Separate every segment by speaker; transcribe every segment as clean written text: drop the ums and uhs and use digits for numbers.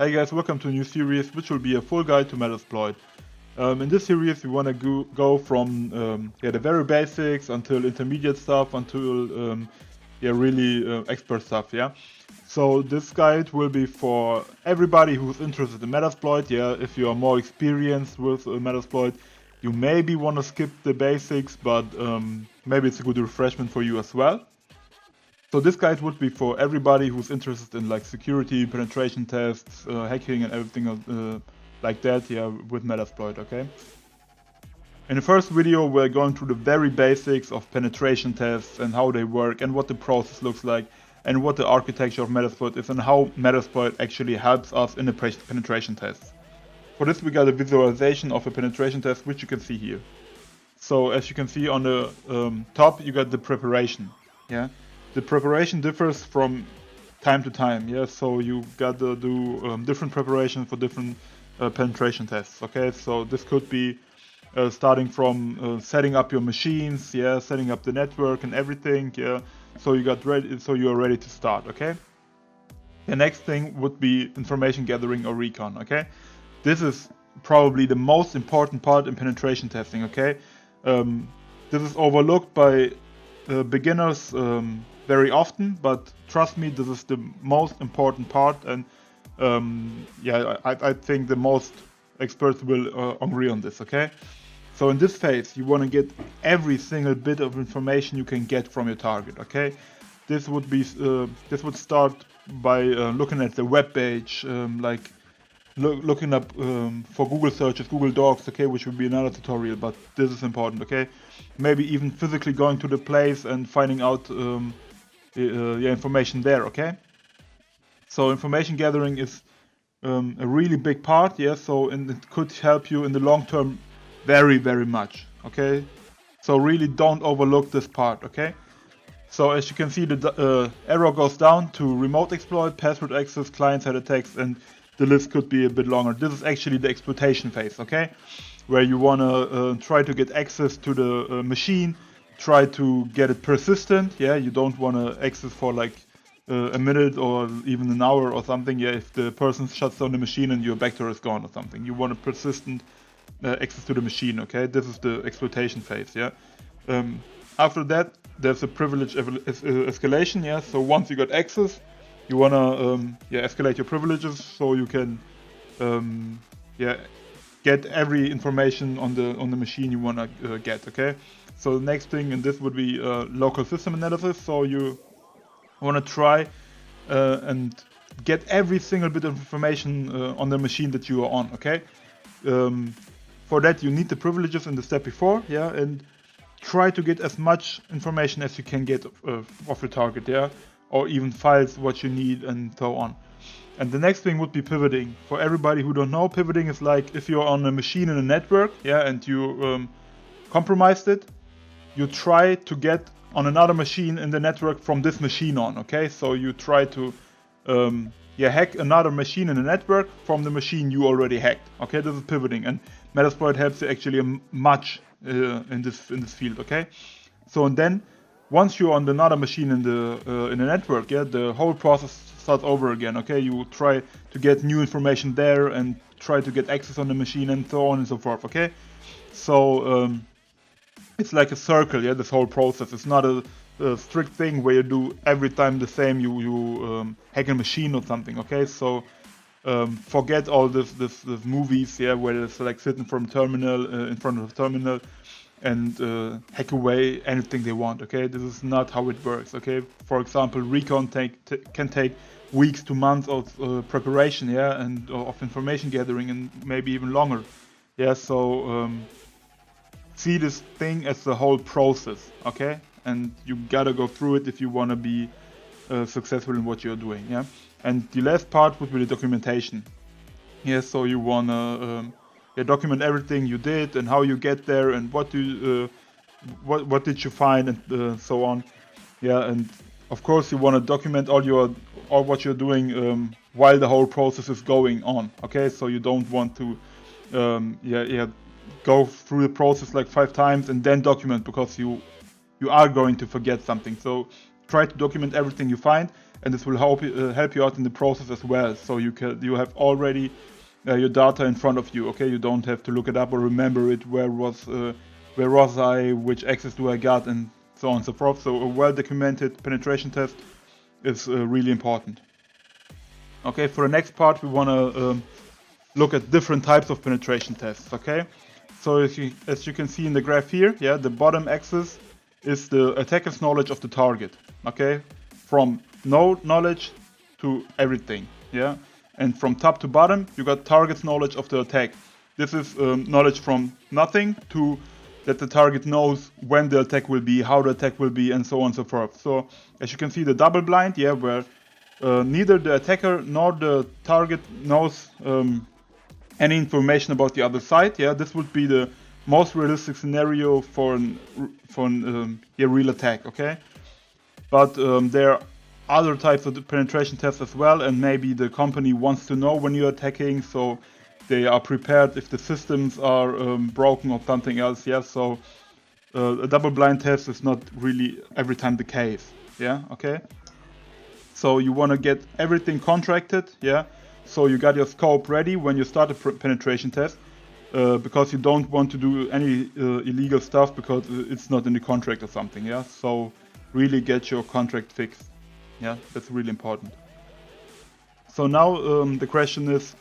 Speaker 1: Hey guys, welcome to a new series which will be a full guide to Metasploit. In this series we want to go from the very basics until intermediate stuff until really expert stuff, yeah. So this guide will be for everybody who's interested in Metasploit, yeah. If you are more experienced with Metasploit, you maybe want to skip the basics, but maybe it's a good refreshment for you as well. So this guide would be for everybody who's interested in like security, penetration tests, hacking and everything like that, yeah, with Metasploit, okay? In the first video we're going through the very basics of penetration tests and how they work and what the process looks like and what the architecture of Metasploit is and how Metasploit actually helps us in the penetration tests. For this we got a visualization of a penetration test which you can see here. So as you can see on the top you got the preparation, yeah? The preparation differs from time to time, yeah. So you got to do different preparation for different penetration tests. Okay, so this could be starting from setting up your machines, yeah, setting up the network and everything, yeah. So you got ready, so you are ready to start. Okay. The next thing would be information gathering or recon. Okay, this is probably the most important part in penetration testing. Okay, this is overlooked by beginners very often, but trust me, this is the most important part, and I think the most experts will agree on this. Okay, so in this phase you want to get every single bit of information you can get from your target. Okay, this would start by looking at the web page, like looking up for Google searches, Google Docs, okay, which would be another tutorial, but this is important, okay? Maybe even physically going to the place and finding out information there, okay? So information gathering is a really big part, yeah, so and it could help you in the long term very, very much, okay? So really don't overlook this part, okay? So as you can see, the arrow goes down to remote exploit, password access, client-side attacks, and the list could be a bit longer. This is actually the exploitation phase, okay? Where you want to try to get access to the machine, try to get it persistent, yeah? You don't want to access for like a minute or even an hour or something, yeah? If the person shuts down the machine and your backdoor is gone or something. You want a persistent access to the machine, okay? This is the exploitation phase, yeah? After that, there's a privilege escalation, yeah? So once you got access, you wanna escalate your privileges so you can get every information on the machine you wanna get, okay? So the next thing, and this would be local system analysis. So you wanna try and get every single bit of information on the machine that you are on, okay? For that you need the privileges in the step before, yeah, and try to get as much information as you can get of your target, yeah, or even files what you need and so on. And the next thing would be pivoting. For everybody who don't know, pivoting is like if you're on a machine in a network, yeah, and you compromised it, you try to get on another machine in the network from this machine on, okay? So you try to hack another machine in the network from the machine you already hacked, okay? This is pivoting, and Metasploit helps you actually much in this field, okay? So and then once you're on another machine in the network, yeah, the whole process starts over again, okay? You try to get new information there and try to get access on the machine and so on and so forth, okay? So it's like a circle, yeah, this whole process. It's not a strict thing where you do every time the same, you hack a machine or something, okay? So forget all this movies, yeah, where it's like sitting from terminal in front of a terminal and hack away anything they want, okay? This is not how it works, okay? For example, recon can take weeks to months of preparation, yeah, and of information gathering, and maybe even longer, yeah. So see this thing as the whole process, okay? And you gotta go through it if you wanna be successful in what you're doing, yeah. And the last part would be the documentation. Yeah, so you wanna document everything you did and how you get there and what did you find and so on. Yeah, and of course you wanna document all what you're doing while the whole process is going on. Okay, so you don't want to go through the process like 5 times and then document, because you are going to forget something. So try to document everything you find, and this will help you out in the process as well. So you have already your data in front of you. Okay, you don't have to look it up or remember it. Where was I? Which access do I got? And so on and so forth. So a well-documented penetration test is really important. Okay, for the next part, we want to look at different types of penetration tests. Okay, so as you can see in the graph here, yeah, the bottom axis is the attacker's knowledge of the target. Okay, from no knowledge to everything. Yeah, and from top to bottom, you got target's knowledge of the attack. This is knowledge from nothing to that the target knows when the attack will be, how the attack will be, and so on and so forth. So as you can see, the double blind, yeah, where neither the attacker nor the target knows any information about the other side. Yeah, this would be the most realistic scenario for a real attack. Okay, but there are other types of penetration tests as well, and maybe the company wants to know when you're attacking, so they are prepared if the systems are broken or something else. Yeah, so a double blind test is not really every time the case. Yeah, okay. So you want to get everything contracted, yeah. So you got your scope ready when you start a penetration test, because you don't want to do any illegal stuff because it's not in the contract or something, yeah. So really get your contract fixed, yeah. That's really important. So now the question is,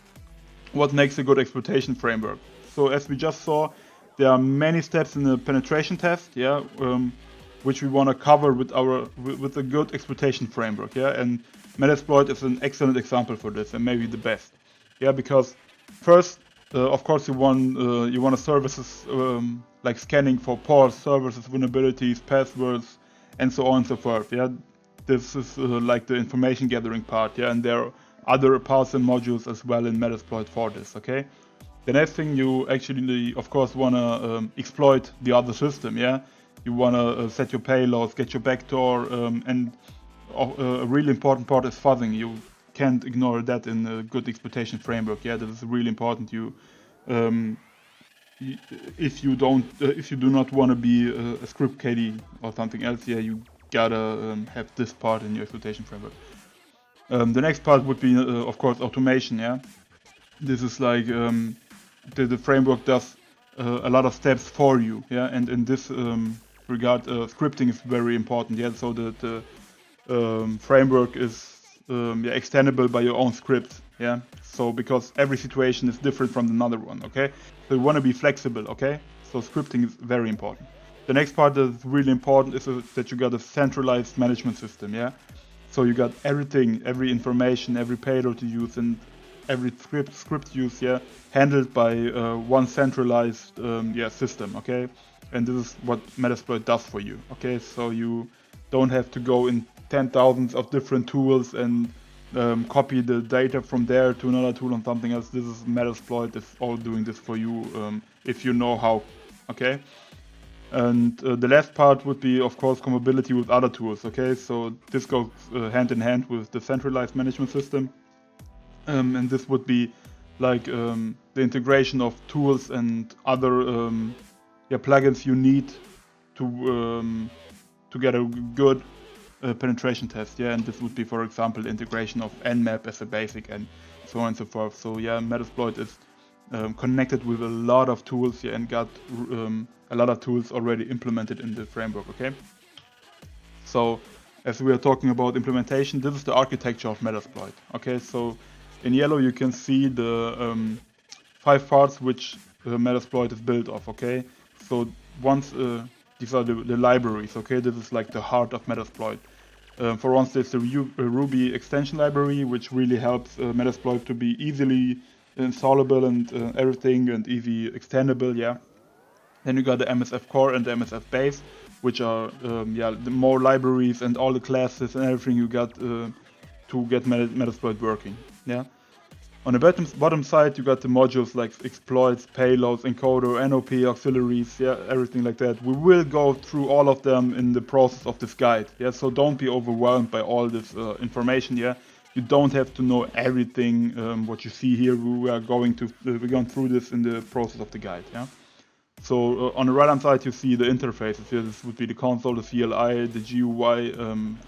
Speaker 1: what makes a good exploitation framework? So as we just saw, there are many steps in the penetration test, yeah. Which we want to cover with a good exploitation framework, yeah. And Metasploit is an excellent example for this, and maybe the best, yeah. Because first, of course, you want services like scanning for ports, services, vulnerabilities, passwords, and so on and so forth, yeah. This is like the information gathering part, yeah. And there are other parts and modules as well in Metasploit for this, okay. The next thing, you actually, of course, want to exploit the other system, yeah. You want to set your payloads, get your backdoor, and a really important part is fuzzing. You can't ignore that in a good exploitation framework. Yeah, that is really important. If you do not want to be a script KD or something else, yeah, you gotta have this part in your exploitation framework. The next part would be, of course, automation. Yeah, this is like the framework does a lot of steps for you. Yeah, and in this regard, scripting is very important. Yeah, so the framework is extendable by your own script. Yeah, so because every situation is different from another one. Okay, so you want to be flexible. Okay, so scripting is very important. The next part that is really important is that you got a centralized management system. Yeah, so you got everything, every information, every payload you use, and every script use, yeah, handled by one centralized system. Okay. And this is what Metasploit does for you, okay? So you don't have to go in 10,000s of different tools and copy the data from there to another tool and something else. This is Metasploit is all doing this for you if you know how, okay? And the last part would be, of course, compatibility with other tools, okay? So this goes hand in hand with the centralized management system. And this would be like the integration of tools and other plugins you need to get a good penetration test, yeah. And this would be, for example, the integration of Nmap as a basic and so on and so forth. So yeah, Metasploit is connected with a lot of tools, yeah, and got a lot of tools already implemented in the framework, okay. So as we are talking about implementation, this is the architecture of Metasploit, okay. So in yellow you can see the 5 parts which Metasploit is built of, okay. So once these are the libraries, okay. This is like the heart of Metasploit. For once, there's the Ruby extension library, which really helps Metasploit to be easily installable and everything, and easy extendable, yeah. Then you got the MSF core and the MSF base, which are the more libraries and all the classes and everything you got to get Metasploit working, yeah. On the bottom side, you got the modules like exploits, payloads, encoder, NOP, auxiliaries, yeah, everything like that. We will go through all of them in the process of this guide, yeah. So don't be overwhelmed by all this information, yeah. You don't have to know everything what you see here. We're going through this in the process of the guide, yeah. So on the right hand side you see the interfaces. Here this would be the console, the CLI, the GUI.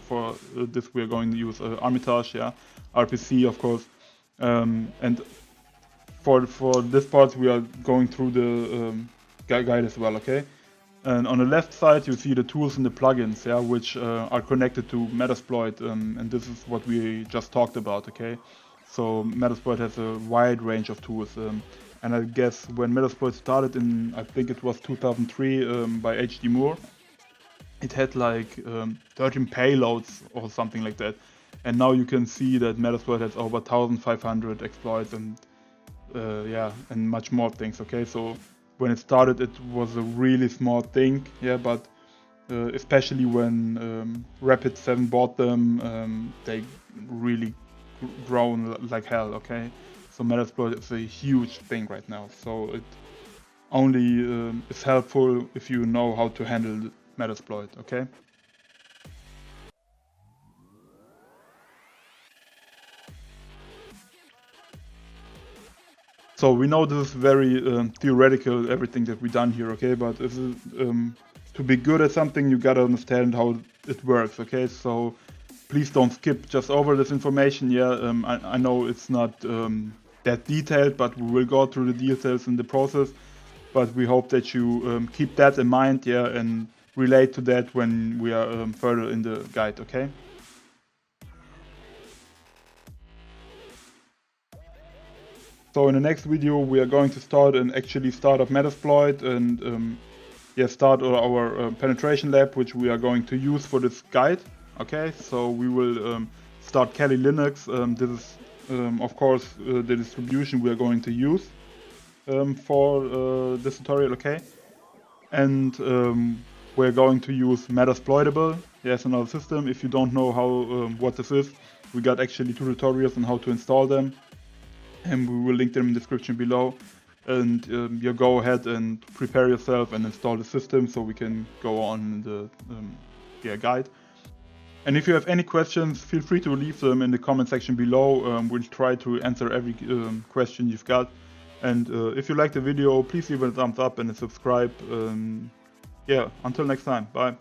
Speaker 1: For this we are going to use Armitage, yeah, RPC of course, and for this part we are going through the guide as well, okay? And on the left side you see the tools and the plugins, yeah, which are connected to Metasploit, and this is what we just talked about, okay? So Metasploit has a wide range of tools, and I guess when Metasploit started in, I think it was 2003 by HD Moore, it had like 13 payloads or something like that. And now you can see that Metasploit has over 1,500 exploits and yeah, and much more things, okay? So when it started it was a really small thing, yeah, but especially when Rapid 7 bought them, they really grown like hell, okay? So Metasploit is a huge thing right now, so it only is helpful if you know how to handle Metasploit, okay? So we know this is very theoretical, everything that we've done here, okay? But if to be good at something, you gotta understand how it works, okay? So please don't skip just over this information. Yeah, I know it's not that detailed, but we will go through the details in the process. But we hope that you keep that in mind, yeah, and relate to that when we are further in the guide, okay? So in the next video we are going to start up Metasploit and yeah, start our penetration lab, which we are going to use for this guide. Okay, so we will start Kali Linux. This is of course the distribution we are going to use for this tutorial. Okay, and we're going to use Metasploitable. Yes, another system. If you don't know how what this is, we got actually 2 tutorials on how to install them, and we will link them in the description below. And you go ahead and prepare yourself and install the system so we can go on the yeah, guide. And if you have any questions, feel free to leave them in the comment section below. We'll try to answer every question you've got. And if you like the video, please leave it a thumbs up and a subscribe. Yeah, until next time, bye.